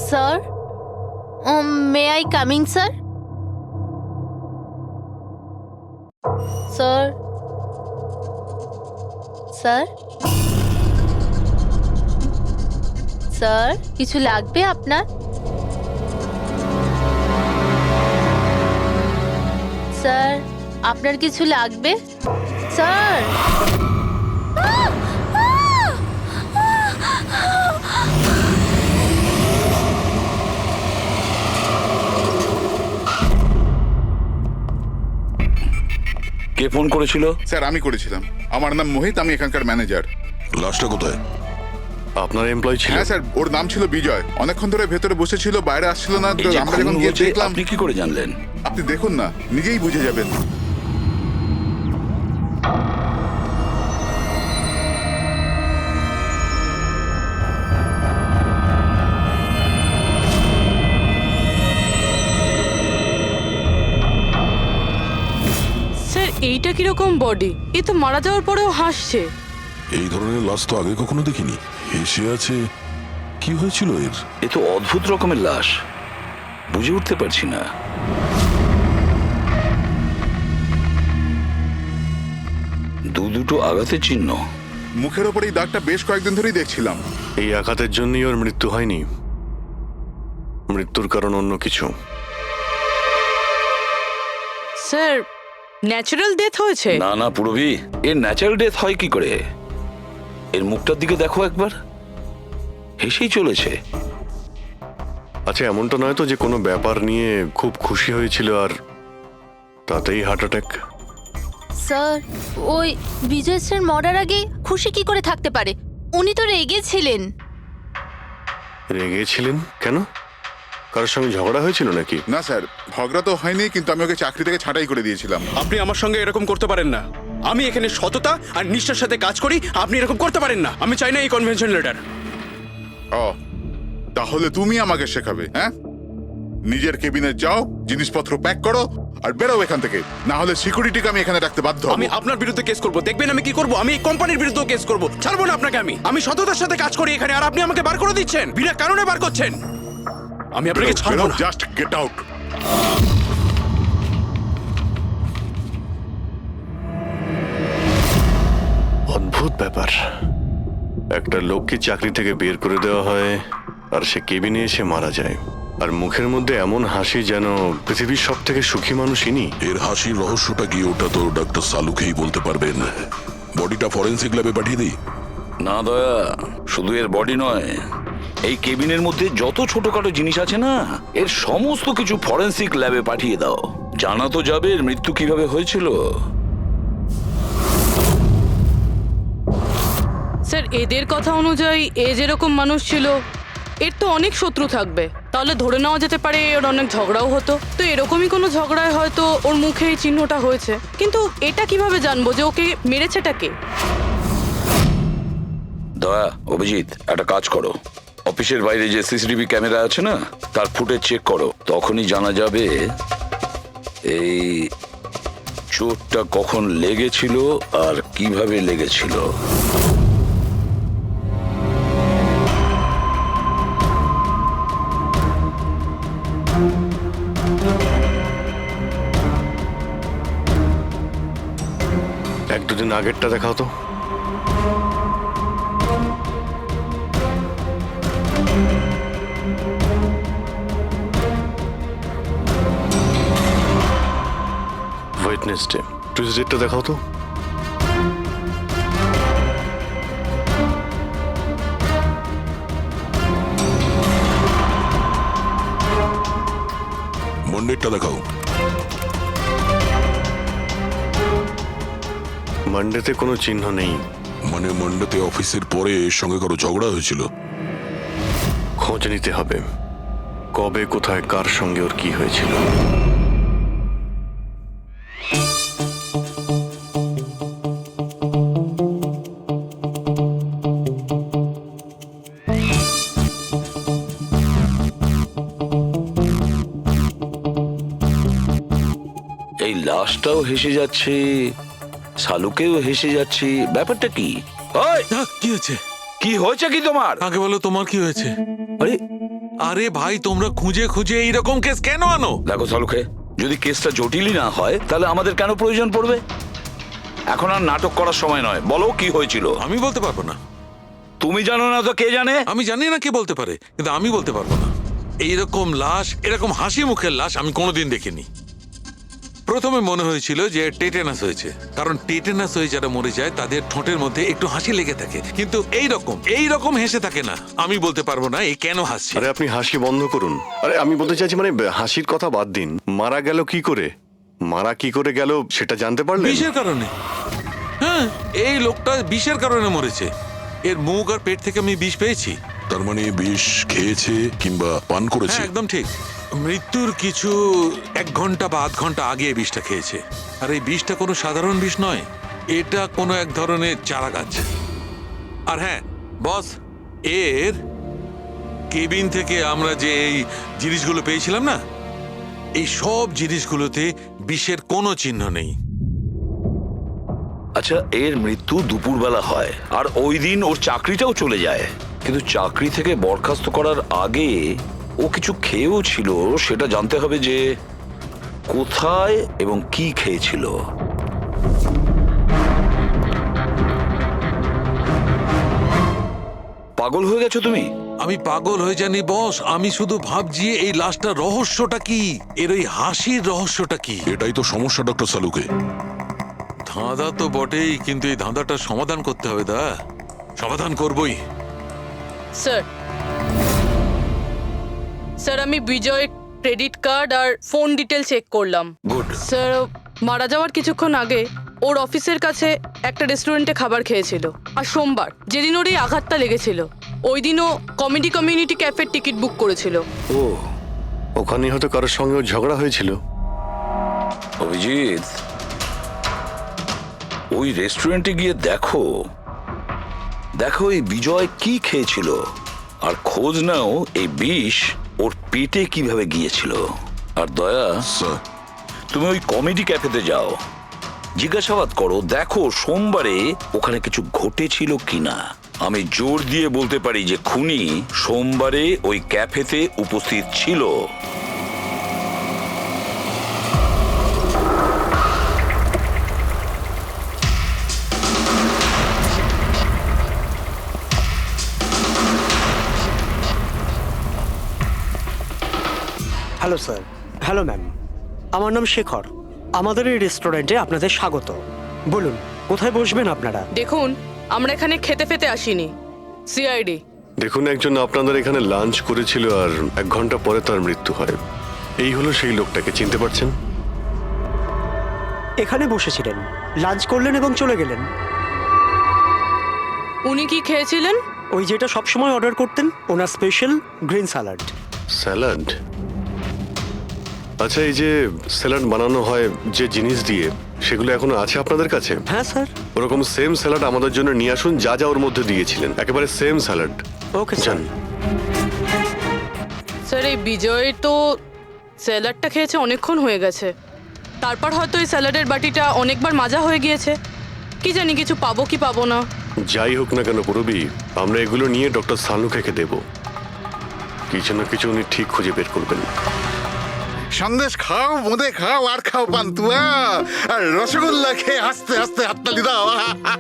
Sir, may I coming sir? Sir, sir, sir, কিছু লাগবে আপনার? স্যার, আপনার কিছু লাগবে? স্যার, কে ফোন করেছিল? স্যার আমি করেছিলাম। আমার নাম মোহিত, আমি এখানকার ম্যানেজার। লাশটা কোথায়? আপনার এমপ্লয়ি ছিল? হ্যাঁ স্যার, ওর নাম ছিল বিজয়। অনেকক্ষণ ধরে ভেতরে বসেছিল, বাইরে আসছিল না। এই তো যে আমরা খুন যখন গিয়ে হয়েছে, দেখলাম। আপনি কি করে জানলেন? আপনি দেখুন না, নিজেই বুঝে যাবেন। স্যার, এইটা কিরকম বডি? এ তো মারা যাওয়ার পরেও হাসছে। এই ধরনের লাশ তো আগে কখনো দেখিনি। হেসে আছে, কি হয়েছিল এর? এ তো অদ্ভুত রকমের লাশ, বুঝে উঠতে পারছি না। দুটো আঘাতের চিহ্ন। মুখের ওপর এই দাগটা বেশ কয়েকদিন ধরেই দেখছিলাম। এই আঘাতের জন্যই ওর মৃত্যু হয়নি। মৃত্যুর কারণ অন্য কিছু। স্যার, ন্যাচারাল ডেথ হয়েছে? না না পুরবি, এর ন্যাচারাল ডেথ হয় কি করে? এর মুখটার দিকে দেখো একবার, হেসেই চলেছে। আচ্ছা, এমনটা নয় তো যে কোনো ব্যাপার নিয়ে খুব খুশি হয়েছিল আর তাতেই হার্ট অ্যাটাক? স্যার, ওই বিজয় স্যার মরার আগে খুশি কি করে থাকতে পারে? উনি তো রেগেছিলেন। রেগেছিলেন কেন? কারোর সঙ্গে ঝগড়া হয়েছিল নাকি? না স্যার, ঝগড়া তো হয়নি, কিন্তু আমি ওকে চাকরি থেকে ছাঁটাই করে দিয়েছিলাম। আপনি আমার সঙ্গে এরকম করতে পারেন না। আমি এখানে সততা আর নিষ্ঠার সাথে কাজ করি, আপনি এরকম করতে পারেন না। আমি চাই না এই কনভেনশন লেটার। ও, তাহলে তুমি আমাকে শেখাবে? হ্যাঁ, নিজের কেবিনে যাও, জিনিসপত্র প্যাক করো আর বেরো এখান থেকে। না হলে সিকিউরিটিকে আমি এখানে রাখতে বাধ্য হব। আমি আপনার বিরুদ্ধে কেস করব, দেখবেন আমি কি করব। আমি এই কোম্পানির বিরুদ্ধেও কেস করব। ছাড়বো না আপনাকে। আমি সততার সাথে কাজ করি এখানে, আর আপনি আমাকে বার করে দিচ্ছেন, বিনা কারণে বার করছেন। আমি আপনাকে ছাড়বো না। Just get out. অদ্ভুত ব্যাপার, একটা লোককে চাকরি থেকে বের করে দেওয়া হয় আর সে কেবিনে এসে মারা যায়, আর মুখের মধ্যে এমন হাসি যেন পৃথিবীর সব থেকে সুখী মানুষ ইনি। এর হাসির রহস্যটা কি, ওটা তো ডাক্তার সালুকেই বলতে পারবেন। বডিটা ফরেন্সিক ল্যাবে পাঠিয়ে দিই? না দয়া, শুধু এর বডি নয়, এই কেবিনের মধ্যে যত ছোটখাটো জিনিস আছে না, এর সমস্ত কিছু ফরেন্সিক ল্যাবে পাঠিয়ে দাও। জানা তো যাবে এর মৃত্যু কিভাবে হয়েছিল। স্যার, এদের কথা অনুযায়ী এ যেরকম মানুষ ছিল, এর তো অনেক শত্রু থাকবে। তাহলে ধরে নেওয়া যেতে পারে ওর অনেক ঝগড়াও হতো। তো এরকমই কোনো ঝগড়ায় হয়তো ওর মুখে এই চিহ্নটা হয়েছে। কিন্তু এটা কিভাবে জানবো যে ওকে মেরেছেটা কে? দয়া, অভিজিৎ, একটা কাজ করো, অফিসের বাইরে যে সিসিটিভি ক্যামেরা আছে না, তার ফুটেজ চেক করো। তখনই জানা যাবে এই চোটটা কখন লেগেছিল আর কিভাবে লেগেছিল। এক দুদিন আগেরটা দেখাও তো। ওয়েডনেসডে, টুইসডেটা দেখাও তো। মন্ডেরটা দেখাও। মানডেতে কোনো চিহ্ন নেই। মানে মন্ডেতে অফিসের পরে এর সঙ্গে কারো ঝগড়া হয়েছিল? খোঁজ নিতে হবে, কবে কোথায় কার সঙ্গে ওর কি হয়েছিল। এই লাশটাও হেসে যাচ্ছে, শালুকেও হেসে যাচ্ছে, ব্যাপারটা কি? ওই, কি হয়েছে? কি হয়েছে কি তোমার? আগে বলো, তোমার কি হয়েছে? আরে আরে ভাই তোমরা খুঁজে খুঁজে এইরকম কেস কেন আনো? দেখো সালুকে, যদি কেসটা জটিলই না হয় তাহলে আমাদের কেন প্রয়োজন পড়বে? এখন আর নাটক করার সময় নয়, বলো কি হয়েছিল। আমি বলতে পারবো না। তুমি জানো না তো কে জানে? আমি জানি না কে বলতে পারে, কিন্তু আমি বলতে পারবো না। এইরকম লাশ, এরকম হাসি মুখের লাশ আমি কোনোদিন দেখিনি। প্রথমে মনে হয়েছিল যে টেটেনাস হয়েছে, কারণ টেটেনাস হয়ে যারা মরে যায় তাদের ঠোঁটের মধ্যে একটু হাসি লেগে থাকে, কিন্তু এইরকম হেসে থাকে না। আমি বলতে পারবো না এই কেন হাসছে। আরে আপনি হাসি বন্ধ করুন। আরে আমি বলতে চাইছি মানে হাসির কথা বাদ দিন, মারা গেল কি করে, মারা কি করে গেল সেটা জানতে পারলেন? বিষের কারণে। হ্যাঁ, এই লোকটা বিষের কারণে মরেছে। এর মুখ আর পেট থেকে আমি বিষ পেয়েছি। তার মানে বিষ খেয়েছে কিংবা পান করেছে? হ্যাঁ, একদম ঠিক। মৃত্যুর কিছু 1 ঘন্টা বা আধ ঘন্টা আগে এই বিষটা খেয়েছে। আর এই বিষটা কোনো সাধারণ বিষ নয়, এটা কোনো এক ধরনের চারা গাছ। আর হ্যাঁ বস, এর কেবিন থেকে আমরা যে এই জিনিসগুলো পেয়েছিলাম না, এই সব জিনিসগুলোতে বিষের কোনো চিহ্ন নেই। আচ্ছা, এর মৃত্যু দুপুরবেলা হয় আর ওই দিন ওর চাকরিটাও চলে যায়, কিন্তু চাকরি থেকে বরখাস্ত করার আগে ও কিছু খেয়েও ছিল। সেটা জানতে হবে যে কোথায় এবং কি খেয়েছিল। পাগল হয়ে গেছো তুমি? আমি পাগল হয়ে জানি বস, আমি শুধু ভাবছি এই লাশটার রহস্যটা কি, এর ওই হাসির রহস্যটা কি। এটাই তো সমস্যা ডক্টর সালুকে। ধাঁধা তো বটেই, কিন্তু এই ধাঁধাটার সমাধান করতে হবে। সমাধান করবই। স্যার, স্যার আমি বিজয়ের ক্রেডিট কার্ড আর ফোন ডিটেল চেক করলাম। গুড। স্যার, মারা যাওয়ার কিছুক্ষণ আগে ওর অফিসের কাছে একটা রেস্টুরেন্টে খাবার খেয়েছিল। আর সোমবার, যেদিন ওর এই আঘাতটা লেগেছিল, ওই দিনও কমেডি কমিউনিটি ক্যাফের টিকিট বুক করেছিল। ও, ওখানে হয়তো কারোর সঙ্গে ওর ঝগড়া হয়েছিল। অভিজিৎ, ওই রেস্টুরেন্টে গিয়ে দেখো এই বিজয় কি খেয়েছিল, আর খোঁজ নাও এই বিষ ওর পেটে কিভাবে গিয়েছিল। আর দয়া, স্যার, তুমি ওই কমেডি ক্যাফেতে যাও, জিজ্ঞাসাবাদ করো, দেখো সোমবারে ওখানে কিছু ঘটেছিল কিনা। আমি জোর দিয়ে বলতে পারি যে খুনি সোমবারে ওই ক্যাফেতে উপস্থিত ছিল। Hello sir. হ্যালো ম্যাম, আমার নাম শেখর। আমাদের এই রেস্টুরেন্টে আপনাদের স্বাগত। বলুন কোথায় বসবেন আপনারা? দেখুন, আমরা এখানে খেতে ফেতে আসিনি, সিআইডি। দেখুন, একজন আপনাদের এখানে লাঞ্চ করেছিল আর 1 ঘন্টা পরে তার মৃত্যু হয়। এই হলো সেই লোকটাকে, চিনতে পারছেন? এখানে বসেছিলেন, লাঞ্চ করলেন এবং চলে গেলেন। উনি কি খেয়েছিলেন? ওই যেটা সবসময় অর্ডার করতেন, ওনার স্পেশাল গ্রিন স্যালাড। স্যালাড? আচ্ছা, এই যে স্যালাড বানানো হয় যে জিনিস দিয়ে, সেগুলো এখনো আছে আপনাদের কাছে? হ্যাঁ স্যার। ওরকম সেম স্যালাড আমাদের জন্য নিয়ে আসুন, যা যা ওর মধ্যে দিয়েছিলেন, একেবারে same salad. Okay sir. Sir, এই বিজয় তো স্যালাডটা খেয়েছে অনেকক্ষণ হয়ে গেছে। তারপর হয়তো এই স্যালাডের বাটিটা অনেকবার মাজা হয়ে গিয়েছে। কি জানি কিছু পাবো কি পাবো না। যাই হোক না কেন পুরবি, আমরা এগুলো নিয়ে ডক্টর সালুকে দেব। কিছু না কিছু উনি ঠিক খুঁজে বের করবেন। সন্দেশ খাও, বোঁদে খাও, আর খাও পান্তুয়া, আর রসগোল্লা খেয়ে হাসতে হাসতে হাততালি দাও।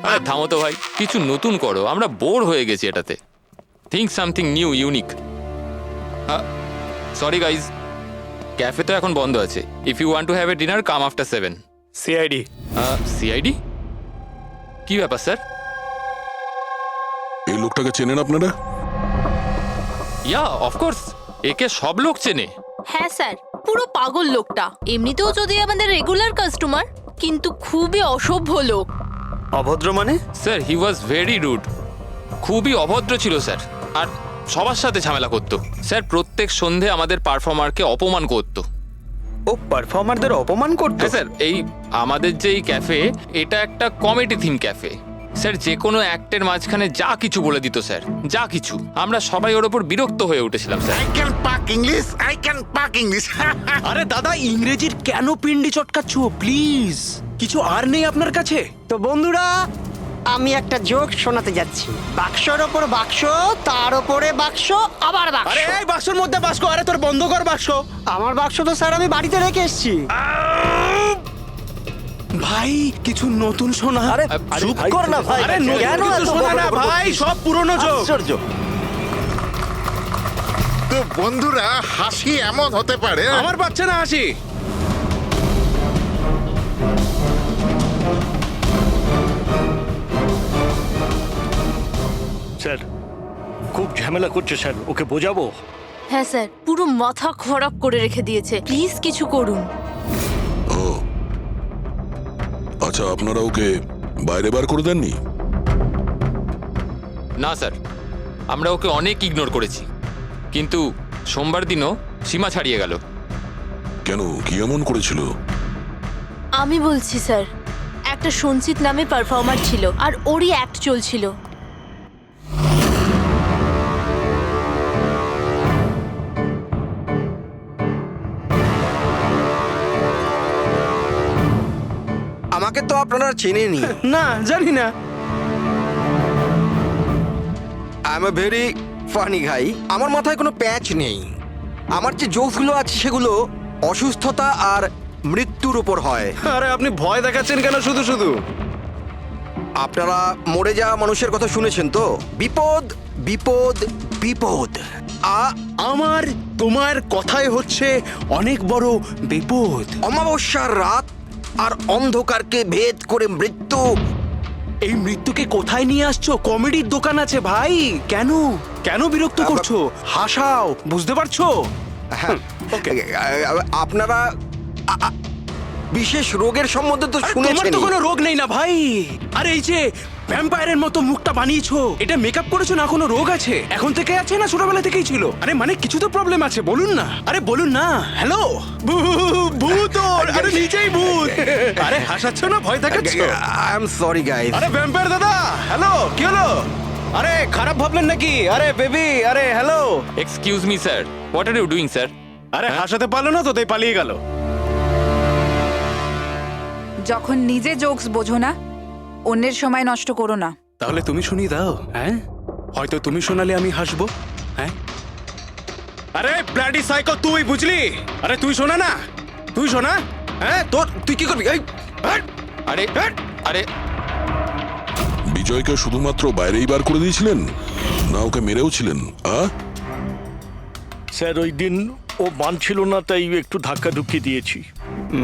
আরে থামো তো ভাই, কিছু নতুন করো, আমরা বোর হয়ে গেছি এটাতে। Think something new, unique. Sorry guys, cafe তো এখন বন্ধ আছে। If you want to have a dinner, come after 7। CID. CID? কি ব্যাপার স্যার? এই লোকটাকে চেনেন আপনারা? ইয়া, অফকোর্স, একে সব লোক চেনে। হ্যাঁ স্যার, পুরো পাগল লোকটা। এমনিতেও যদি আমাদের রেগুলার কাস্টমার, কিন্তু খুবই অসভ্য লোক। অভদ্র মানে? Sir, he was very rude. খুবই অভদ্র ছিল স্যার, আর সবার সাথে ঝামেলা করতো। স্যার, প্রত্যেক সন্ধে আমাদের পারফর্মারকে অপমান করতো। ও পারফর্মারদের অপমান করতো? হ্যাঁ স্যার, এই আমাদের যে এই ক্যাফে, এটা একটা কমেডি থিম ক্যাফে। স্যার, যে কোনো অ্যাক্টের মাঝখানে যা কিছু বলে দিত স্যার, যা কিছু। আমরা সবাই ওর ওপর বিরক্ত হয়ে উঠেছিলাম sir. I can pack English, I can pack English। আরে দাদা, ইংরেজির কেন পিন্ডি চটকাচ্ছ? প্লিজ, কিছু আর নেই আপনার কাছে? তো বন্ধুরা, আমি একটা জোক শোনাতে যাচ্ছি। বাক্সর ওপর বাক্স, তার ওপরে বাক্স, আবার বাক্স। আরে এই বাক্সর মধ্যে বাক্স, আরে তোর বন্ধ কর বাক্স। আমার বাক্স তো স্যার আমি বাড়িতে রেখে এসেছি। ভাই কিছু নতুন শোনা। আরে চুপ কর না ভাই, আরে নতুন কেন কিছু এত শোনা না বড় বড় ভাই, করছিস? সব পুরনো জোক। আশ্চর্য। তো বন্ধুরা, হাসি এমন হতে পারে। আমার বাচ্চা না হাসি। স্যার খুব ঝামেলা করছে স্যার, ওকে বোঝাবো? হ্যাঁ স্যার, পুরো মাথা খারাপ করে রেখে দিয়েছে। প্লিজ কিছু করুন। ও আচ্ছা, আপনারা ওকে বাইরে বার করে দেননি? না স্যার, আমরা ওকে অনেক ইগনোর করেছি, কিন্তু সোমবার দিনও সীমা ছাড়িয়ে গেল। কেন, কি এমন করেছিল? আমি বলছি স্যার, একটা সঞ্চিত নামে পারফর্মার ছিল, আর ওরই অ্যাক্ট চলছিল। আমাকে তো আপনারা চেনেনি। না জানি না। I am a very funny guy. আমার মাথায় কোনো প্যাচ নেই। আমার যে জোকসগুলো আছে সেগুলো অসুস্থতা আর মৃত্যুর উপর হয়। আরে আপনি ভয় দেখাচ্ছেন কেন শুধু শুধু? আপনারা মরে যাওয়া মানুষের কথা শুনেছেন তো? বিপদ বিপদ বিপদ। আমার তোমার কথাই হচ্ছে অনেক বড় বিপদ। অমাবস্যার রাত আর অন্ধকারকে ভেদ করে মৃত্যু। এই মৃত্যুকে কোথায় নিয়ে আসছো? কমেডির দোকান আছে ভাই, কেন কেন বিরক্ত করছো? হাসাও, বুঝতে পারছো? হ্যাঁ, আপনারা বিশেষ রোগের সম্বন্ধে তো আরে, তোমার শুনেছেন। তো কোনো রোগ নেই না ভাই। আরে এই যে ভ্যাম্পায়ারের মতো মুখটা বানিয়েছো, এটা মেকআপ করেছো না? কোনো রোগ আছে? এখন থেকে আছে না ছোটবেলা থেকেই ছিল? আরে মানে কিছু তো প্রবলেম আছে, বলুন না। আরে বলুন না। হ্যালো, ভূত! আরে নিজেই ভূত। আরে হাসাচ্ছ না, ভয় দেখাচ্ছ? I am sorry guys. আরে ভ্যাম্পায়ার দাদা, হ্যালো, কি হলো? আরে খারাপ ভাবলেন নাকি? আরে বেবি, আরে hello. Excuse me sir, what are you doing sir? আরে হাসাতে পারলো না তো, তাই পালিয়ে গেল। যখন নিজে জোকস বোঝো না, অন্যের সময় নষ্ট করো না। তাহলে তুমি শুনিয়ে দাও। হ্যাঁ, হয়তো তুমি শোনালে আমি হাসবো। হ্যাঁ, আরে ব্লাডি সাইকো, তুই বুঝলি? আরে তুই শোনা না, তুই শোনা। হ্যাঁ, তোর তুই কি করবি? এই আরে আরে বিজয়কে শুধুমাত্র বাইরেই বার করে দিয়েছিলেন, না ওকে মেরেও ছিলেন? স্যার ওই দিন ও মানছিল না, তাই একটু ধাক্কা ধুক্কি দিয়েছি।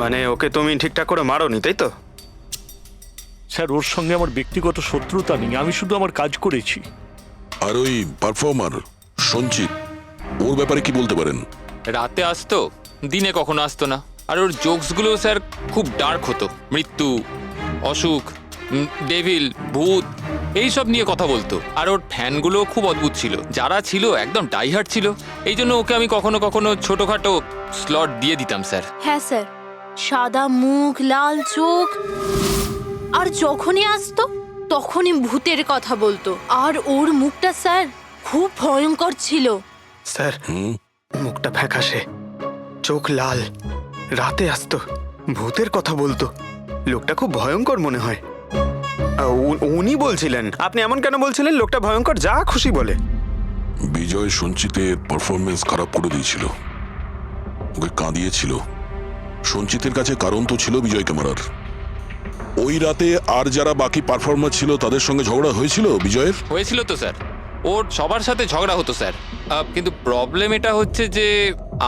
মানে ওকে তুমি ঠিকঠাক করে মারোনি, তাই তো? স্যার ওর সঙ্গে আমার ব্যক্তিগত শত্রুতা নেই, আমি শুধু আমার কাজ করেছি। আর ওই পারফর্মার সঞ্চিত, ওর ব্যাপারে কি বলতে পারেন? রাতে আসতো, দিনে কখনো আসতো না। আর ওর জোকসগুলো স্যার খুব ডার্ক হতো। মৃত্যু, অসুখ, ডেভিল, ভূত, এইসব নিয়ে কথা বলতো। আর ওর ফ্যানগুলো খুব অদ্ভুত ছিল, যারা ছিল একদম ডাইহার্ট ছিল। এই জন্য ওকে আমি কখনো কখনো ছোটখাটো স্লট দিয়ে দিতাম স্যার। হ্যাঁ স্যার, সাদা মুখ, লাল চোখ, আর যখনই আসতো তখনই ভূতের কথা বলতো। আর ওর মুখটা স্যার খুব ভয়ঙ্কর ছিল। স্যার মুখটা ফ্যাকাশে, চোখ লাল, রাতে আসতো, ভূতের কথা বলতো। লোকটা খুব ভয়ঙ্কর মনে হয়। উনি বলছিলেন, আপনি এমন কেন বলছিলেন? লোকটা ভয়ঙ্কর, যা খুশি বলে। বিজয় সঞ্চিতের পারফরমেন্স খারাপ করে দিয়েছিল, ওকে কাঁদিয়েছিল। সঞ্চিতের কাছে কারণ তো ছিল বিজয়কে মারার। ওই রাতে আর যারা বাকি পারফর্মার ছিল তাদের সঙ্গে ঝগড়া হয়েছিল বিজয়ের? হয়েছিল তো স্যার, ওর সবার সাথে ঝগড়া হতো স্যার। কিন্তু প্রবলেম এটা হচ্ছে যে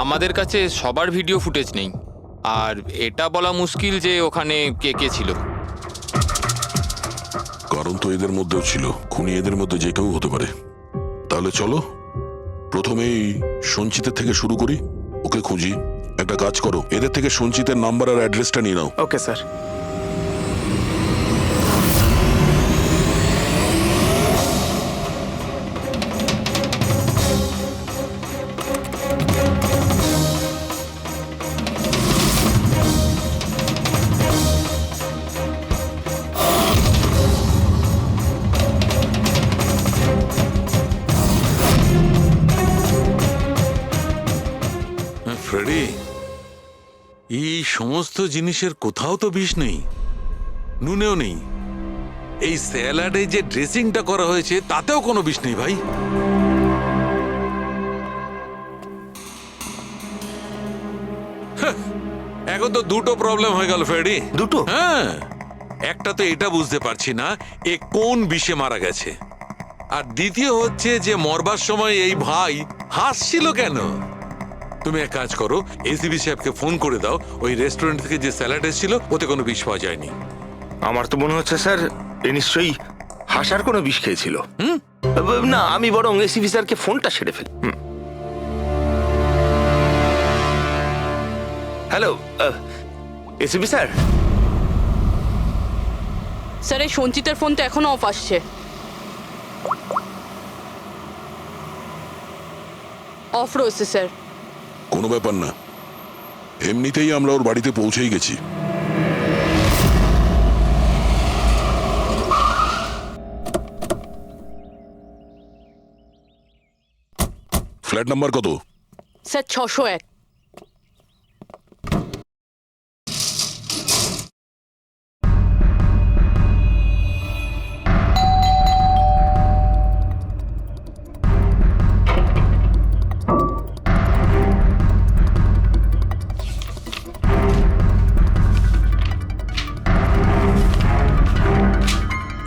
আমাদের কাছে সবার ভিডিও ফুটেজ নেই, আর এটা বলা মুশকিল যে ওখানে কে কে ছিল। কারণ তো এদের মধ্যেও ছিল, খুনি এদের মধ্যে যে কেউ হতে পারে। তাহলে চলো প্রথমেই সঞ্চিতের থেকে শুরু করি, ওকে খুঁজি। একটা কাজ করো, এদের থেকে সঞ্চিতের নাম্বার আর অ্যাড্রেসটা নিয়ে নাও। Okay sir. ফ্রেডি, এই সমস্ত জিনিসের কোথাও তো বিষ নেই, নুনেও নেই। এই স্যালাডে যে ড্রেসিংটা করা হয়েছে তাতেও কোনো বিষ নেই ভাই। এখন তো দুটো প্রবলেম হয়ে গেল ফ্রেডি। দুটো? হ্যাঁ, একটা তো এটা বুঝতে পারছি না এ কোন বিষে মারা গেছে, আর দ্বিতীয় হচ্ছে যে মরবার সময় এই ভাই হাসছিল কেন। তুমি এক কাজ করো, এসিবি সাহেবকে ফোন করে দাও, ওই রেস্টুরেন্ট থেকে যে স্যালাড এসেছিল ওতে কোনো বিষ পাওয়া যায়নি। আমার তো মনে হচ্ছে স্যার এ নিশ্চয়ই হাসার কোনো বিষ খেয়েছিল। না, আমি বরং এসিবি স্যারকে ফোনটা সেরে ফেলি। Hello ACB sir. স্যার এই সঞ্চিতার ফোন তো এখনো অফ আসছে। অফ রয়েছে স্যার। কোনো ব্যাপার না, এমনিতেই আমরা ওর বাড়িতে পৌঁছেই গেছি। ফ্ল্যাট নাম্বার কত? স্যার 601।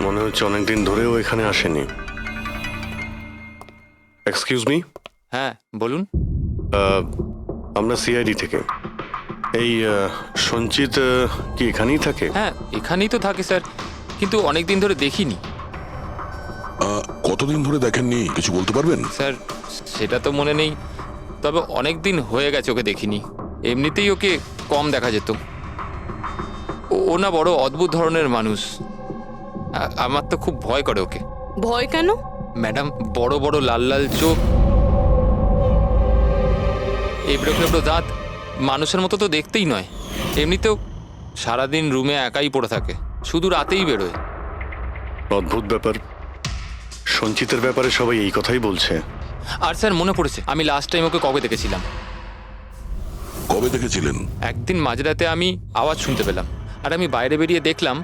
মনে হচ্ছে অনেকদিন ধরেও এখানে আসেনি। Excuse me. হ্যাঁ বলুন। আমরা সিআইডি থেকে। এই সঞ্চিত কি এখানেই থাকে? হ্যাঁ এখানেই তো থাকে স্যার, কিন্তু অনেক দিন ধরে দেখিনি। কতদিন ধরে দেখেননি কিছু বলতে পারবেন? স্যার সেটা তো মনে নেই, তবে অনেক দিন হয়ে গেছে ওকে দেখিনি। এমনিতেই ওকে কম দেখা যেত। ও না বড় অদ্ভুত ধরনের মানুষ, আমার তো খুব ভয় করে ওকে। ভয় কেন? ম্যাডাম, বড় বড় লাল লাল চোখ, এবড়ো খেবড়ো দাঁত, মানুষের মতো তো দেখতেই নয়। এমনিতেও সারাদিন রুমে একাই পড়ে থাকে, শুধু রাতেই বেরোয়। অদ্ভুত ব্যাপার। সঞ্চিতের ব্যাপারে সবাই এই কথাই বলছে। আর স্যার মনে পড়েছে, আমি লাস্ট টাইম ওকে কবে দেখেছিলাম। কবে দেখেছিলেন? একদিন মাঝরাতে আমি আওয়াজ শুনতে পেলাম, আর আমি বাইরে বেরিয়ে দেখলাম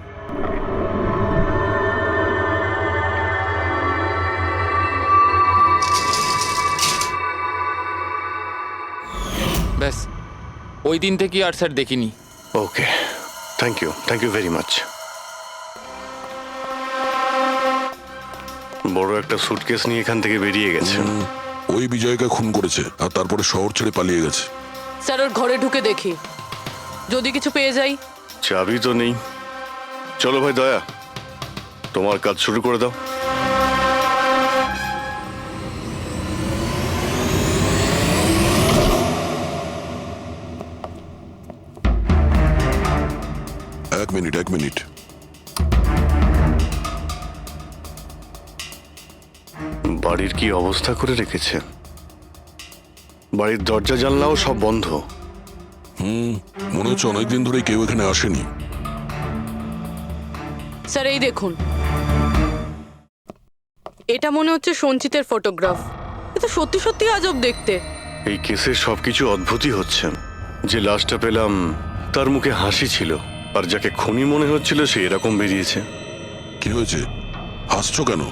ব্যাস। ওই দিন থেকে আর স্যার দেখিনি। ওকে, থ্যাংক ইউ ভেরি মাচ। বড় একটা সুটকেস নিয়ে এখান থেকে বেরিয়ে গেছে। ওই বিজয়কে খুন করেছে আর তারপরে শহর ছেড়ে পালিয়ে গেছে। স্যার ওর ঘরে ঢুকে দেখি, যদি কিছু পেয়ে যাই। চাবি তো নেই। চলো ভাই দয়া, তোমার কাজ শুরু করে দাও। এক মিনিট। বাড়ির কি অবস্থা করে রেখেছে। বাড়ির দরজা জানলাও সব বন্ধ। মনে হচ্ছে অনেকদিন ধরে কেউ এখানে আসেনি। স্যার এই দেখুন, এটা মনে হচ্ছে সঞ্চিতের ফটোগ্রাফ। এটা সত্যি সত্যি আজব দেখতে। এই কেসে সবকিছু অদ্ভুতই হচ্ছে। যে লাশটা পেলাম তার মুখে হাসি ছিল, আর যাকে খুনি মনে হচ্ছিল সে এরকম বেরিয়েছে। কি হয়েছে, হাসছো কেন?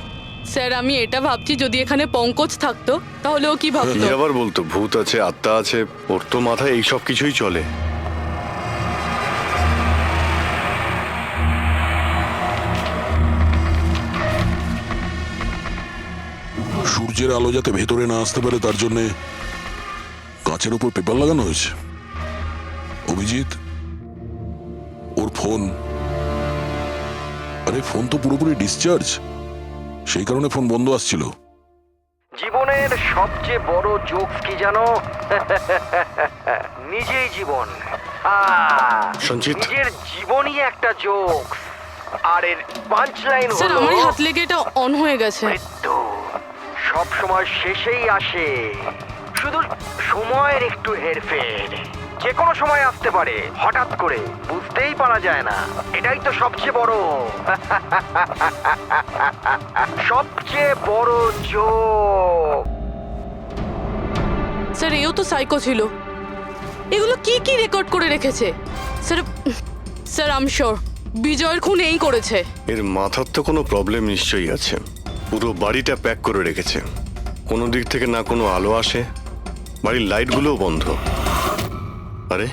স্যার আমি এটা ভাবছি, যদি এখানে পঙ্কজ থাকতো তাহলে ও কি ভাবতো। আবার বলতো ভূত আছে, আত্মা আছে, ওর তো মাথায় এই সব কিছুই চলে। সূর্যের আলো যাতে ভেতরে না আসতে পারে তার জন্য কাঁচের উপর পেপার লাগানো হয়েছে। অভিজিৎ, ওর ফোন, আরে ফোন তো পুরোপুরি ডিসচার্জ, সেই কারণে ফোন বন্ধ আসছিল। জীবনের সবচেয়ে বড় জোকস কি জানো? নিজেই জীবন। সঞ্চিত, নিজের জীবনই একটা জোকস, আর এর পাঞ্চ লাইন স্যার হলো আমার হাত লেগে এটা অন হয়ে গেছে। মৃত্যু সব সময় শেষেই আসে, শুধু সময়ের একটু হেরফের। যে কোনো সময় আসতে পারে, হঠাৎ করে, বুঝতেই পারা যায় না। এটাই তো সবচেয়ে বড় সবচেয়ে বড় জোক। স্যার এও তো সাইকো ছিল। এগুলো কি রেকর্ড করে রেখেছে? স্যার আই এম শিওর বিজয়ের খুন এই করেছে। এর মাথার তো কোনো প্রবলেম নিশ্চয়ই আছে। পুরো বাড়িটা প্যাক করে রেখেছে, কোনো দিক থেকে না কোনো আলো আসে, বাড়ির লাইটগুলোও বন্ধ। আরে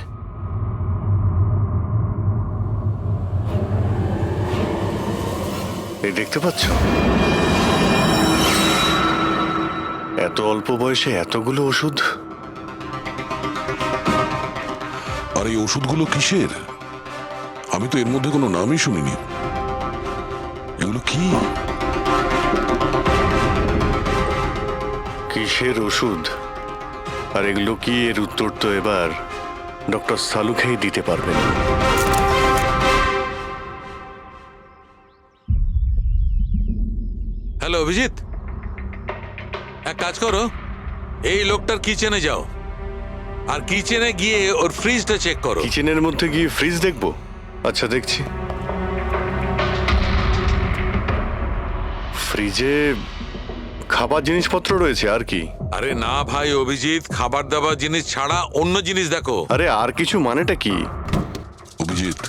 এই দেখতে পাচ্ছ, এত অল্প বয়সে এতগুলো ওষুধ। আর এই ওষুধগুলো কিসের? আমি তো এর মধ্যে কোনো নামই শুনিনি। এগুলো কি? কিসের ওষুধ আর এগুলো কি, এর উত্তর তো এবার ডক্টর সালুখেই দিতে পারবেন। হ্যালো অভিজিৎ, এক কাজ করো, এই লোকটার কিচেনে যাও আর কিচেনে গিয়ে ওর ফ্রিজটা চেক করো। কিচেনের মধ্যে গিয়ে ফ্রিজ দেখবো? আচ্ছা দেখছি। ফ্রিজে খাবার জিনিসপত্র রয়েছে আর কি? আরে না ভাই অভিজিৎ, খাবার দাবার জিনিস ছাড়া অন্য জিনিস দেখো। আরে আর কিছু মানেটা কি? অভিজিৎ,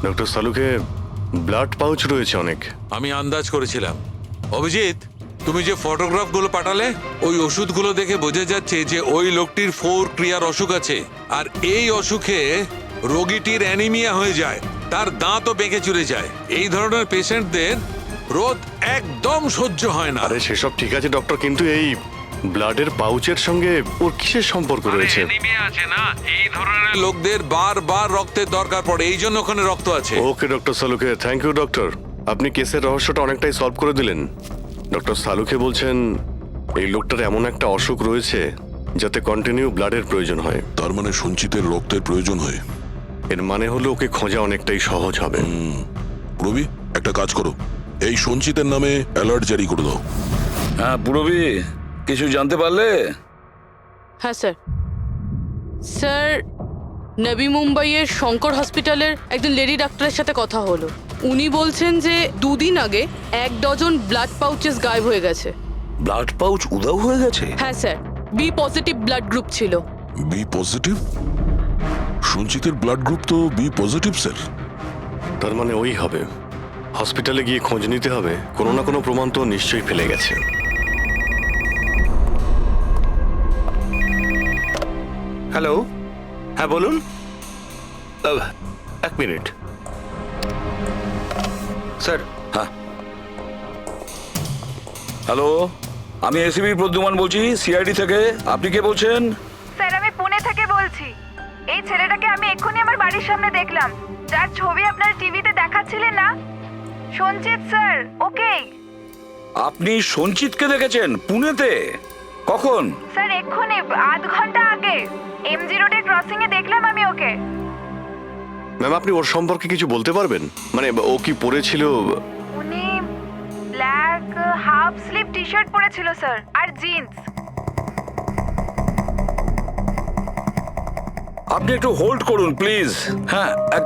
ডক্টর সালুকে ব্লাড পাউচ রয়েছে অনেক। আমি আন্দাজ করেছিলাম। অভিজিৎ, তুমি যে ফটোগ্রাফগুলো পাঠালে, ওই ওষুধগুলো দেখে বোঝা যাচ্ছে যে ওই লোকটির 4 ক্রিয়ার অসুখ আছে, আর এই অসুখে রোগীটির অ্যানিমিয়া হয়ে যায়, তার দাঁতও বেঁকে চুরে যায়। এই ধরনের পেশেন্টদের রোদ একদম সহ্য হয় না। আরে সেসব ঠিক আছে ডক্টর, কিন্তু এই ব্লাডের পাউচের সঙ্গে ওর কিসের সম্পর্ক রয়েছে? অ্যানিমিয়া আছে না, এই ধরনের লোকদের বারবার রক্তের দরকার পড়ে, এই জন্য ওখানে রক্ত আছে। ওকে ডক্টর সালুকে, থ্যাংক ইউ ডক্টর। আপনি কেসের রহস্যটা অনেকটাই সলভ করে দিলেন। ডক্টর সালুকে বলছেন এই লোকটার এমন একটা অসুখ রয়েছে যাতে কন্টিনিউ ব্লাডের প্রয়োজন হয়। তার মানে সঞ্চিতের রক্তের প্রয়োজন হয়। এর মানে হলো ওকে খোঁজা অনেকটাই সহজ হবে। রবি, একটা কাজ করো, এই সঞ্চিতের নামে অ্যালার্ট জারি করে দাও। হ্যাঁ পুরবি, কিছু জানতে পারলে? হ্যাঁ স্যার। স্যার, নবী মুম্বাইয়ের শঙ্কর হসপিটালের একজন লেডি ডাক্তারের সাথে কথা হলো। উনি বলছেন যে 2 দিন আগে 1 ডজন ব্লাড পাউচেস গায়েব হয়ে গেছে। ব্লাড পাউচ উধাও হয়ে গেছে? হ্যাঁ sir, B positive blood group ছিল। B positive? সঞ্চিতের ব্লাড গ্রুপ তো বি পজিটিভ স্যার। তার মানে ওই হবে। হসপিটালে গিয়ে খোঁজ নিতে হবে, কোনো না কোনো প্রমাণ তো নিশ্চয়ই ফেলে গেছে। হ্যালো, হ্যাঁ বলুন। 1 মিনিট স্যার। হ্যাঁ হ্যালো, আমি এসিবি প্রদ্যুমান বলছি, সিআইডি থেকে। আপনি কে বলছেন? স্যার, আমি পুনে থেকে বলছি। এই ছেলেটাকে আমি এক্ষুনি আমার বাড়ির সামনে দেখলাম, যার ছবি আপনার টিভিতে দেখাচ্ছিলেন না, সঞ্চিত স্যার। ওকে। আপনি সঞ্চিতকে দেখেছেন পুনেতে? কখন? স্যার এক্ষুনি, আধ ঘন্টা আগে এমজি রোডের ক্রসিং এ দেখলাম আমি ওকে। ম্যাম, আপনি ওর সম্পর্কে কিছু বলতে পারবেন? মানে ও কি পরেছিল? উনি black half sleeve T shirt পরেছিল স্যার, আর জিন্স। আপনি একটু হোল্ড করুন প্লিজ। হ্যাঁ, 1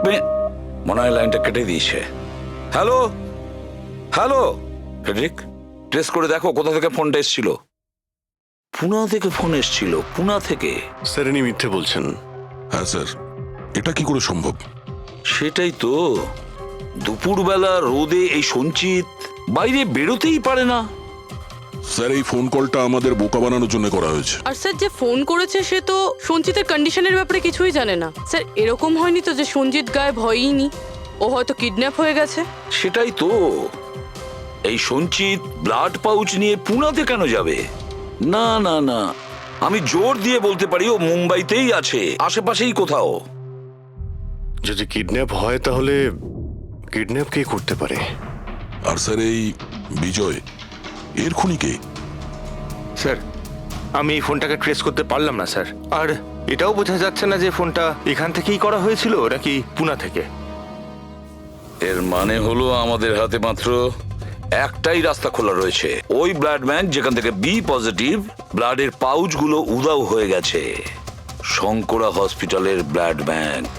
মিনিট। মনে হয় লাইনটা কেটে দিয়েছে। হ্যালো হ্যালো ফেডরিক, ট্রেস করে দেখো কোথা থেকে ফোনটা এসেছিল। পুনা থেকে ফোন এসেছিল, পুনা থেকে। স্যার ইনি মিথ্যে বলছেন। হ্যাঁ স্যার, এটা কি করে সম্ভব? সেটাই তো, দুপুরবেলা রোদে এই সঞ্চিত বাইরে বেরোতেই পারে না। স্যার, এই ফোন কলটা আমাদের বোকা বানানোর জন্য করা হয়েছে। আর স্যার, যে ফোন করেছে সে তো সঞ্জিতের কন্ডিশনের ব্যাপারে কিছুই জানে না। স্যার, এরকম হয়নি তো যে সঞ্জিত গায়েব হয়ইনি, ও হয়তো কিডন্যাপ হয়ে গেছে। সেটাই তো, এই সঞ্চিত ব্লাড পাউচ নিয়ে পুনাতে কেন যাবে? না না না, আমি জোর দিয়ে বলতে পারি ও মুম্বাইতেই আছে, আশেপাশেই কোথাও। যদি কিডন্যাপ হয় তাহলে কিডন্যাপ কে করতে পারে? আর স্যার, এই বিজয়, এর খুনি কে? স্যার, আমি এই ফোনটাকে ট্রেস করতে পারলাম না স্যার। আর এটাও বোঝা যাচ্ছে না যে ফোনটা এখান থেকেই করা হয়েছিল নাকি পুনা থেকে। এর মানে হলো আমাদের হাতে মাত্র একটাই রাস্তা খোলা রয়েছে, ওই ব্লাড ব্যাংক যেখান থেকে বি পজিটিভ ব্লাডের পাউচগুলো উধাও হয়ে গেছে, শঙ্করা হসপিটালের ব্লাড ব্যাংক।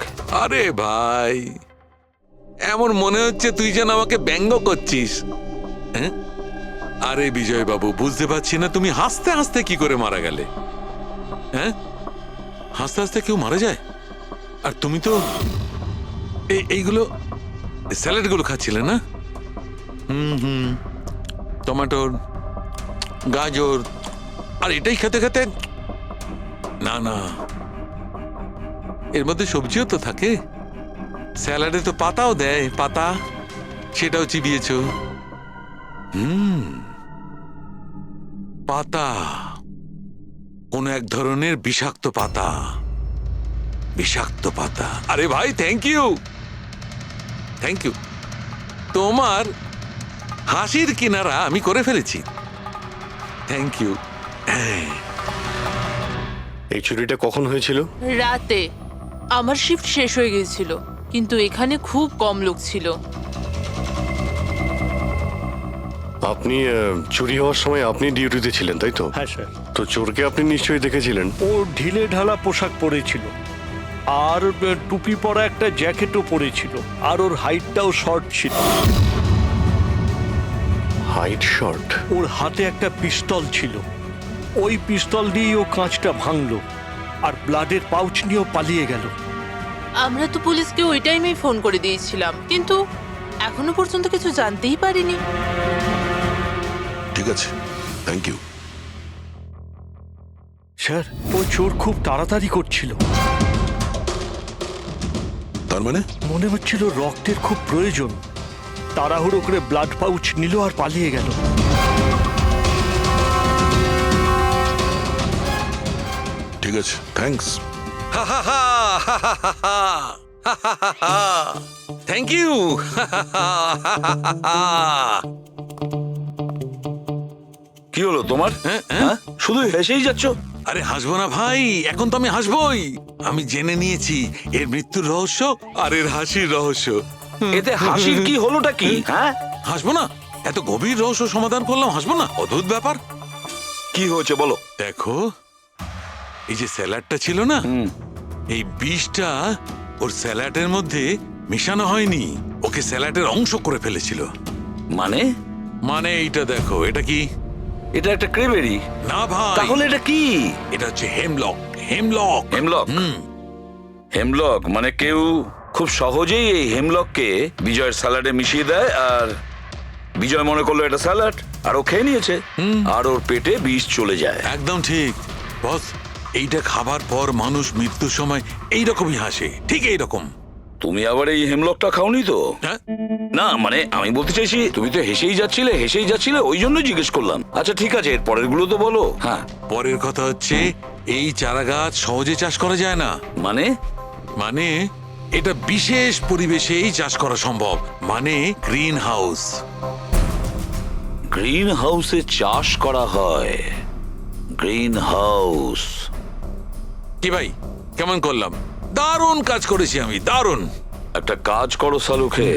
আরে ভাই, এমন মনে হচ্ছে তুই যেন আমাকে ব্যঙ্গ করছিস। হ্যাঁ? আরে বিজয় বাবু, বুঝতে পারছি না তুমি হাসতে হাসতে কি করে মারা গেলে। হ্যাঁ, হাসতে হাসতে কেউ মারা যায়? আর তুমি তো এইগুলো স্যালাডগুলো খাচ্ছিলে না? টমেটোর, গাজর, আর এটাই খেতে খেতে, না না, এর মধ্যে সবজিও তো থাকে। স্যালাডে তো পাতাও দেয়, পাতা, সেটাও চিবিয়েছো। পাতা, কোন এক ধরনের বিষাক্ত পাতা, বিষাক্ত পাতা। আরে ভাই, থ্যাংক ইউ, থ্যাংক ইউ। তোমার হাসির কিনারা আমি করে ফেলেছি, থ্যাংক ইউ। এই চুরিটা কখন হয়েছিল? রাতে আমার শিফট শেষ হয়ে গিয়েছিল, কিন্তু এখানে খুব কম লোক ছিল। আপনি চুরি হওয়ার সময় আপনি ডিউটিতে ছিলেন, তাই তো? হ্যাঁ স্যার। তো চোরকে আপনি নিশ্চয়ই দেখেছিলেন। ও ঢিলে ঢালা পোশাক পরেছিল, আর টুপি পরা একটা জ্যাকেটও পরেছিল, আর ওর হাইটটাও শর্ট ছিল। Height short? ওর হাতে একটা পিস্তল ছিল, ওই পিস্তল দিয়েই ও কাঁচটা ভাঙলো, আর ব্লাডের পাউচ নিয়েও পালিয়ে গেল। আমরা তো পুলিশকে ওই টাইমেই ফোন করে দিয়েছিলাম, কিন্তু এখনো পর্যন্ত কিছু জানতেই পারিনি। ঠিক আছে, থ্যাংক ইউ। স্যার, ও চোর খুব তাড়াতাড়ি করছিল। তার মানে? মনে হচ্ছিল রক্তের খুব প্রয়োজন, তাড়াহুড়ো করে ব্লাড পাউচ নিল আর পালিয়ে গেল। ঠিক আছে, থ্যাঙ্কস। Thank you. কি হলো তোমার? হ্যাঁ, শুধু হেসেই যাচ্ছ। আরে হাসবো না ভাই, এখন তো আমি হাসবোই। আমি জেনে নিয়েছি এর মৃত্যুর রহস্য আর এর হাসির রহস্য। এতে হাসির কি হলোটা কি? হ্যাঁ, হাসবো না? এত গভীর রহস্য সমাধান করলাম, হাসবো না? অদ্ভুত ব্যাপার। কি হয়েছে বলো। দেখো, এই যে স্যালাডটা ছিল না, এই বিষটা ওর স্যালাডের মধ্যে মিশানো হয়নি, ওকে স্যালাডের অংশ করে ফেলেছিল। মানে? মানে এইটা দেখো, এটা কি? এটা একটা ক্রেবেরি। না ভাই। তাহলে এটা কি? এটা হচ্ছে হেমলক। হেমলক। হেমলক? হেমলক মানে কেউ খুব সহজেই এই হেমলককে বিজয়ের স্যালাডে মিশিয়ে দেয়, আর বিজয় মনে করলো এটা স্যালাড, আর ও খেয়ে নিয়েছে, আর ওর পেটে বিষ চলে যায়। একদম ঠিক বস। এইটা খাবার পর মানুষ মৃত্যুর সময় এইরকমই হাসে, ঠিক এইরকম। তুমি আবার এই হেমলকটা খাওনি তো? না মানে আমি বলতে চাইছি, তুমি তো হেসেই যাচ্ছিলে, ওই জন্য জিজ্ঞেস করলাম। আচ্ছা ঠিক আছে, এর পরের গুলো তো বলো। হ্যাঁ, পরের কথা হচ্ছে এই চারা গাছ সহজে চাষ করা যায় না। মানে? মানে এটা বিশেষ পরিবেশেই চাষ করা সম্ভব, মানে গ্রিন হাউস। গ্রিন হাউসে চাষ করা হয়? Green house? কি ভাই, কেমন করলাম? দারুণ কাজ করেছি আমি, দারুণ। একটা কাজ করো সালুখে,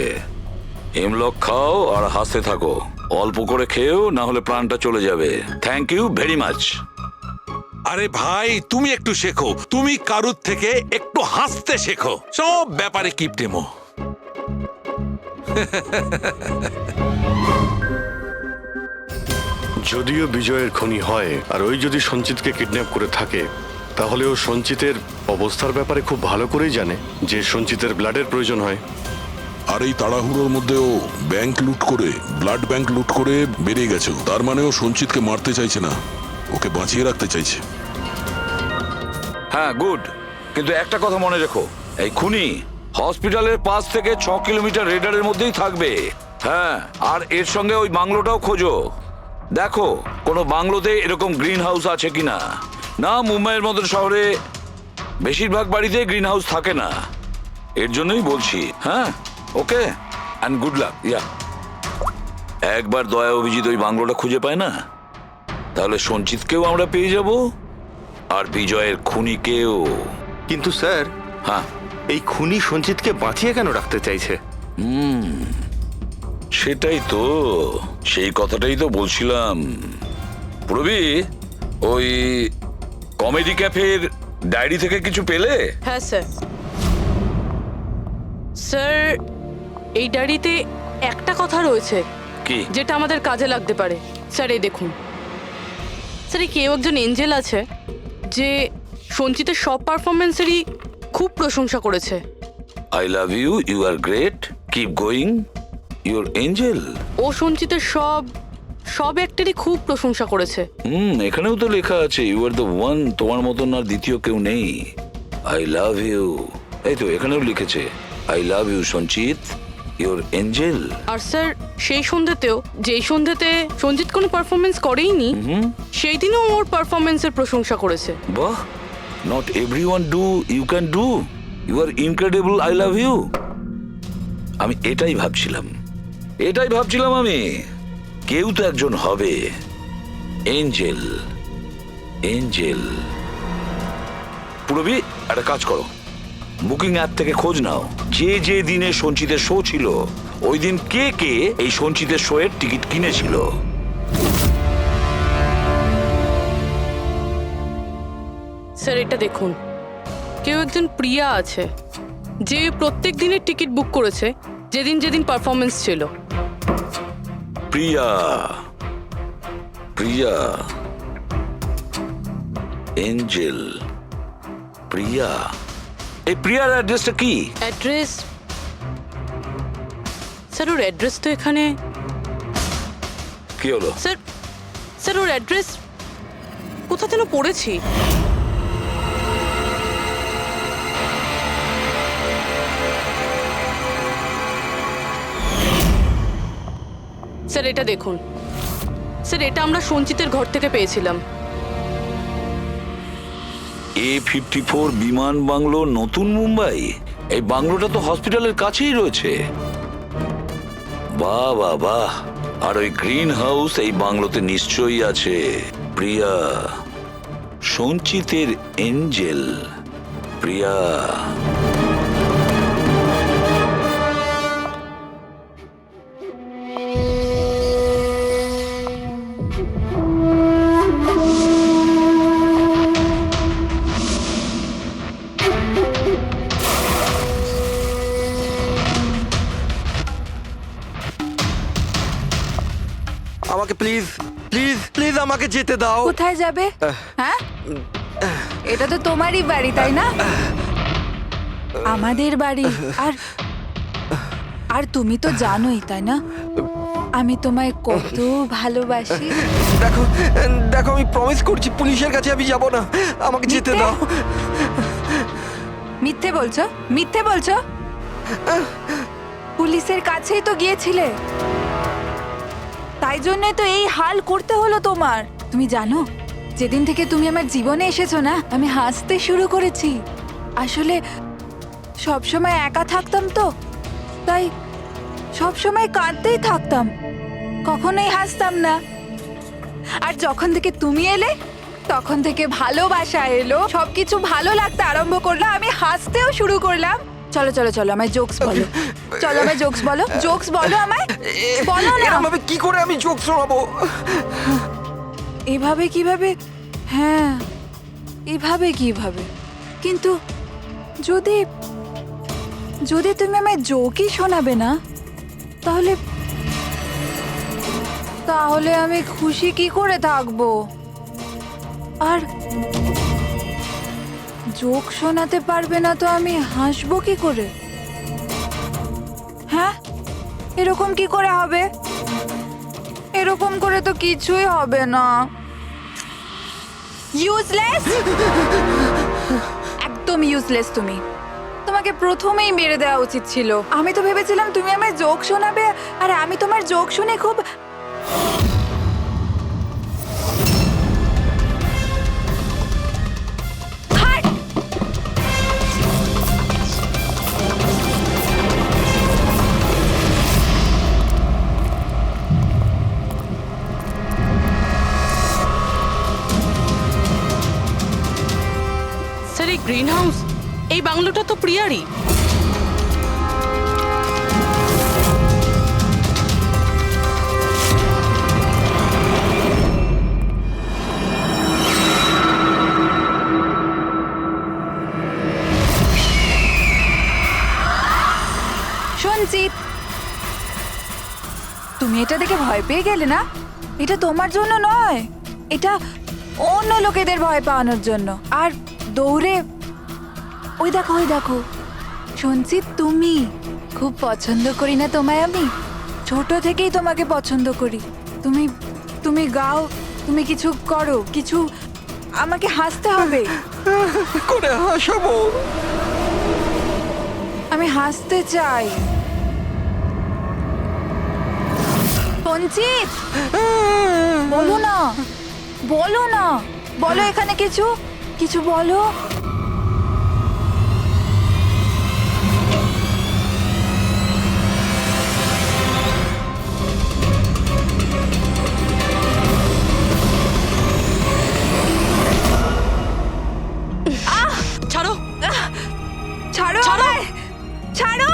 হেমলক খাও আর হাসতে থাকো। অল্প করে খেয়েও, না হলে প্রাণটা চলে যাবে। Thank you very much. আরে ভাই, তুমি একটু শেখো, তুমি কারুর থেকে একটু হাসতে শেখো, সব ব্যাপারে কিপটেমো। যদিও বিজয়ের খনি হয়, আর ওই যদি সঞ্চিতকে কিডন্যাপ করে থাকে, তাহলে ও সঞ্চিতের অবস্থার ব্যাপারে খুব ভালো করেই জানে যে সঞ্চিতের ব্লাডের প্রয়োজন হয়। আর এই তাড়াহুড়োর মধ্যে ও ব্যাংক লুট করে, ব্লাড ব্যাংক লুট করে বেরিয়ে গেছে। তার মানে ও সঞ্চিতকে মারতে চাইছে না, ওকে বাঁচিয়ে রাখতে চাইছে। হ্যাঁ, গুড। কিন্তু একটা কথা মনে রেখো, এই খুনি হসপিটালের 5 থেকে 6 কিলোমিটার রেডারের মধ্যেই থাকবে। হ্যাঁ, আর এর সঙ্গে ওই বাংলোটাও খোঁজো। দেখো কোনো বাংলোতে এরকম গ্রিন হাউস আছে কিনা। না, মুম্বাইয়ের মতো শহরে বেশিরভাগ বাড়িতে গ্রিন হাউস থাকে না, এর জন্যই বলছি। হ্যাঁ, ওকে, অ্যান্ড গুড লাক। ইয়া, একবার দয়া অভিজিৎ ওই বাংলোটা খুঁজে পায় না, তাহলে সঞ্চিতকেও আমরা পেয়ে যাব, আর বিজয়ের খুনিকেও। কিন্তু স্যার, হ্যাঁ, এই খুনি সঞ্চিতকে বাঁচিয়ে কেন রাখতে চাইছে? সেটাই তো, সেই কথাটাই তো বলছিলাম। প্রবি, ওই কমেডি ক্যাফের ডায়েরি থেকে কিছু পেলে? হ্যাঁ স্যার। স্যার, এই ডায়েরিতে একটা কথা রয়েছে কি? যেটা আমাদের কাজে লাগতে পারে। স্যার এই দেখুন, স্যার এই কেউ একজন এঞ্জেল আছে যে সঞ্চিতের সব পারফরমেন্সেরই খুব প্রশংসা করেছে। I love you, you are great, keep going, your angel. ও সঞ্চিতের সব অ্যাক্টেরই খুব প্রশংসা করেছে। এখানেও তো লেখা আছে ইউ আর দ্য ওয়ান, তোমার মতন আর দ্বিতীয় কেউ নেই। আই লাভ ইউ, এই তো এখানেও লিখেছে আই লাভ ইউ সঞ্চিত, ইউর এঞ্জেল। আর স্যার সেই সন্ধ্যেতেও, যেই সন্ধ্যেতে সঞ্জিত কোনো পারফরমেন্স করেইনি, সেই দিনও ওর পারফরমেন্সের প্রশংসা করেছে। বাহ, not everyone do, you can do, you are incredible, I love you. আমি এটাই ভাবছিলাম আমি, কেউ তো একজন হবে এঞ্জেল। পুরবি একটা কাজ করো, বুকিং অ্যাপ থেকে খোঁজ নাও যে দিনে সঞ্চিতের শো ছিল ওই দিন কে এই সঞ্চিতের শো এর টিকিট কিনেছিল। স্যার এটা দেখুন, কেউ একজন প্রিয়া আছে যে প্রত্যেক দিনের টিকিট বুক করেছে যেদিন পারফরমেন্স ছিল। প্রিয়া, এঞ্জেল, প্রিয়া। এই প্রিয়ার অ্যাড্রেসটা কি? অ্যাড্রেস স্যার, ওর অ্যাড্রেস তো এখানে। কি হলো? স্যার ওর অ্যাড্রেস কোথা যেন পড়েছি। স্যার এটা দেখুন, স্যার এটা আমরা সঞ্চিতের ঘর থেকে পেয়েছিলাম। A54 বিমান বাংলো, নতুন মুম্বাই। এই বাংলোটা তো হসপিটালের কাছেই রয়েছে। বাহ বাহ বাহ, আর ওই গ্রিন হাউস এই বাংলোতে নিশ্চয়ই আছে। প্রিয়া, সঞ্চিতের এঞ্জেল, প্রিয়া। আমাকে প্লিজ প্লিজ প্লিজ আমাকে যেতে দাও। কোথায় যাবে? হ্যাঁ, এটা তো তোমারই বাড়ি, তাই না? আমাদের বাড়ি। আর তুমি তো জানোই, তাই না, আমি তোমায় কত ভালোবাসি। দেখো দেখো, আমি প্রমিস করছি পুলিশের কাছে আমি যাব না, আমাকে যেতে দাও। মিথ্যে বলছো? পুলিশের কাছেই তো গিয়েছিলে, তাই জন্যই তো এই হাল করতে হলো তোমার। তুমি জানো, যেদিন থেকে তুমি আমার জীবনে এসেছো না, আমি হাসতে শুরু করেছি। আসলে সবসময় একা থাকতাম তো, তাই সবসময় কাঁদতেই থাকতাম, কখনোই হাসতাম না। আর যখন থেকে তুমি এলে, তখন থেকে ভালোবাসা এলো, সবকিছু ভালো লাগতে আরম্ভ করলো, আমি হাসতেও শুরু করলাম। চলো আমায় জোকস বলো, জোকস বলো আমায়, বলো না। এরকমভাবে কি করে আমি জোক শোনাবো? এভাবে কিভাবে? হ্যাঁ, এভাবে কিভাবে? কিন্তু যদি তুমি আমায় জোকই শোনাবে না, তাহলে আমি খুশি কি করে থাকবো? আর জোক শোনাতে পারবে না তো আমি হাসবো কি করে? হ্যাঁ, এরকম কি করে হবে? এরকম করে তো কিছুই হবে না। ইউজলেস, একদম ইউজলেস তুমি। তোমাকে প্রথমেই মেরে দেওয়া উচিত ছিল। আমি তো ভেবেছিলাম তুমি আমায় জোক শোনাবে, আর আমি তোমার জোক শুনে খুব গ্রিন হাউস, এই বাংলোটা তো প্রিয়ারই। সঞ্চিত, তুমি এটা দেখে ভয় পেয়ে গেলে না? এটা তোমার জন্য নয়, এটা অন্য লোকেদের ভয় পাওয়ানোর জন্য। আর দৌড়ে ওই দেখো সঞ্চিত, তুমি খুব পছন্দ করি না তোমায় আমি? ছোট থেকেই তোমাকে পছন্দ করি। তুমি তুমি গাও, তুমি কিছু করো, কিছু আমাকে হাসতে হবে। করে হাসাবো? আমি হাসতে চাই। সঞ্চিত, বলো না, বলো এখানে কিছু বলো। ছাড়ো ছাড়ো আমায়, ছাড়ো।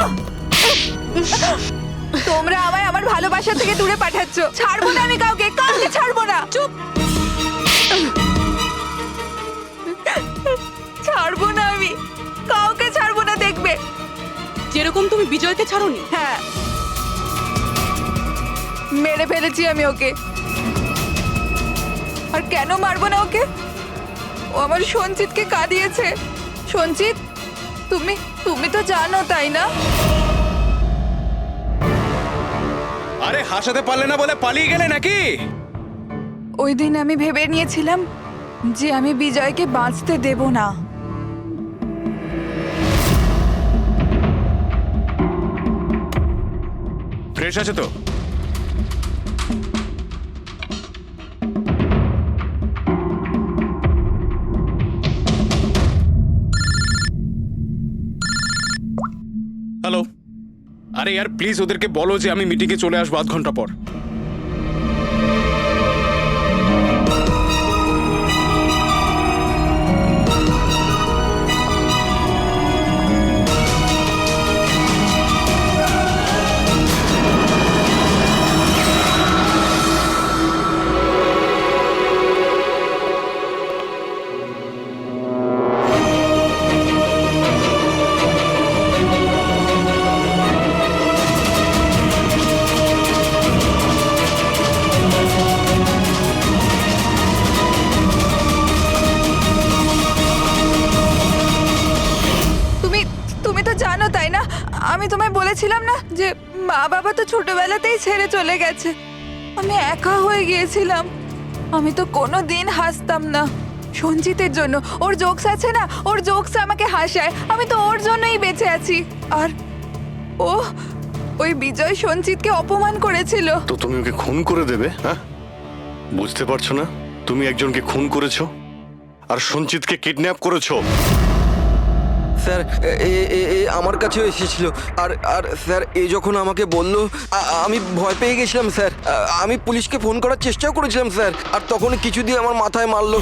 তোমরা আমায় আমার ভালোবাসা থেকে দূরে পাঠাচ্ছ। ছাড়বো না আমি কাউকে ছাড়বো না। চুপ। ছাড়বো না আমি কাউকে, ছাড়বো না, দেখবে। যেরকম তুমি বিজয়কে ছাড়োনি। হ্যাঁ, মেরে ফেলেছি আমি ওকে। আর কেন মারবো না ওকে? ও আমার সঞ্চিতকে কাঁদিয়েছে। সঞ্চিত, তুমি তো জানো, তাই না? আরে হাসাতে পারলে না বলে পালিয়ে গেলে নাকি? ওই দিন আমি ভেবে নিয়েছিলাম যে আমি বিজয়কে বাঁচতে দেব না। ফ্রেশ আছে তো? হ্যালো। আরে यार প্লিজ ওদেরকে বলো যে আমি মিটিংয়ে চলে আসবো আধ ঘন্টা পর। তুমি তো জানো, তাই না? আমি তোমায় বলেছিলাম না যে মা বাবা তো ছোটবেলাতেই ছেড়ে চলে গেছে। আমি একা হয়ে গিয়েছিলাম। আমি তো কোনো দিন হাসতাম না সঞ্জিতের জন্য। ওর জোকস আছে না, ওর জোকস আমাকে হাসায়। আমি তো ওর জন্যই বেঁচে আছি। আর ওই বিজয় সঞ্জিতকে অপমান করেছিল। তো তুমি ওকে খুন করে দেবে? হ্যাঁ, বুঝতে পারছো না? তুমি একজনকে খুন করেছো আর সঞ্চিতকে কিডন্যাপ করেছো। স্যার আমার কাছেও এসেছিল। আর স্যার যখন আমাকে বলল আমি ভয় পেয়ে গেছিলাম স্যার। আমি পুলিশকে ফোন করার চেষ্টাও করেছিলাম স্যার। আর তখন কিছু দিয়ে আমার মাথায় মারলো।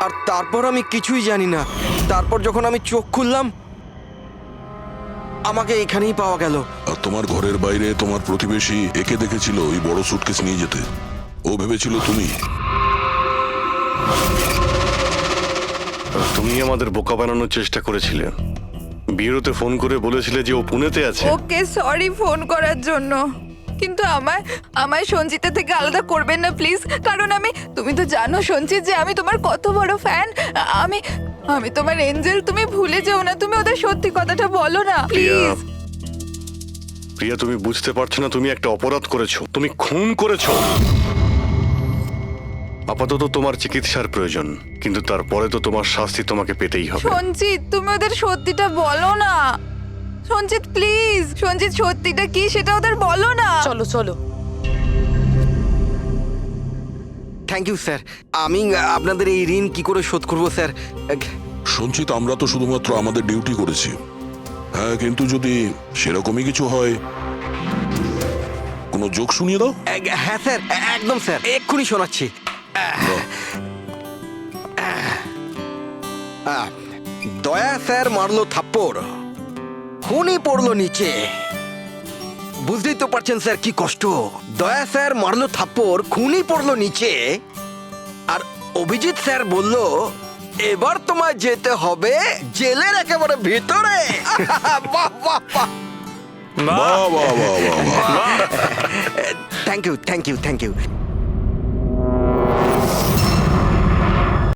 আর তারপর আমি কিছুই জানি না। তারপর যখন আমি চোখ খুললাম আমাকে এখানেই পাওয়া গেল। আর তোমার ঘরের বাইরে তোমার প্রতিবেশী একে দেখেছিল ওই বড় সুটকেস নিয়ে যেতে। ও ভেবেছিল তুমি আমাদের বোকা বানানোর চেষ্টা করেছিলে। বিয়েতে ফোন করে বলেছিলে যে ও পুনেতে আছে। ওকে সরি ফোন করার জন্য, কিন্তু আমায় সঞ্জিতা থেকে আলাদা করবেন না প্লিজ। কারণ তুমি তো জানো সঞ্জিত যে আমি তোমার কত বড় ফ্যান। আমি তোমার এঞ্জেল। তুমি ভুলে যেও না। তুমি ওদের সত্যি কথাটা বলো না প্লিজ। প্রিয়া, তুমি বুঝতে পারছো না? তুমি একটা অপরাধ করেছো। তুমি খুন করেছো। আপাতত তোমার চিকিৎসার প্রয়োজন, কিন্তু তারপরে তো তোমার শাস্তি তোমাকে পেতেই হবে। সঞ্জিত, তুমি ওদের সত্যিটা বলো না। সঞ্জিত প্লিজ, সঞ্জিত সত্যিটা কি সেটা ওদের বলো না। চলো চলো। Thank you sir. আমি আপনাদের এই ঋণ কি করে শোধ করব স্যার? সঞ্চিত, আমরা তো শুধুমাত্র আমাদের ডিউটি করেছি। হ্যাঁ, কিন্তু যদি সেরকমই কিছু হয় কোনো জোক শুনিয়ে দাও। হ্যাঁ স্যার, একদম স্যার, এক্ষুনি শোনাচ্ছি। দয়া স্যার মারলো থাপ্পড়, খুনি পড়লো নিচে। বুঝতেই তো পারছেন স্যার কি কষ্ট। দয়া স্যার মারলো থাপ্পড়, খুনি পড়লো নিচে। আর অভিজিৎ স্যার বলল এবার তোমায় যেতে হবে জেলের একেবারে ভিতরে। বাহ বাহ বাহ। বাহ বাহ বাহ বাহ বাহ। Thank you thank you thank you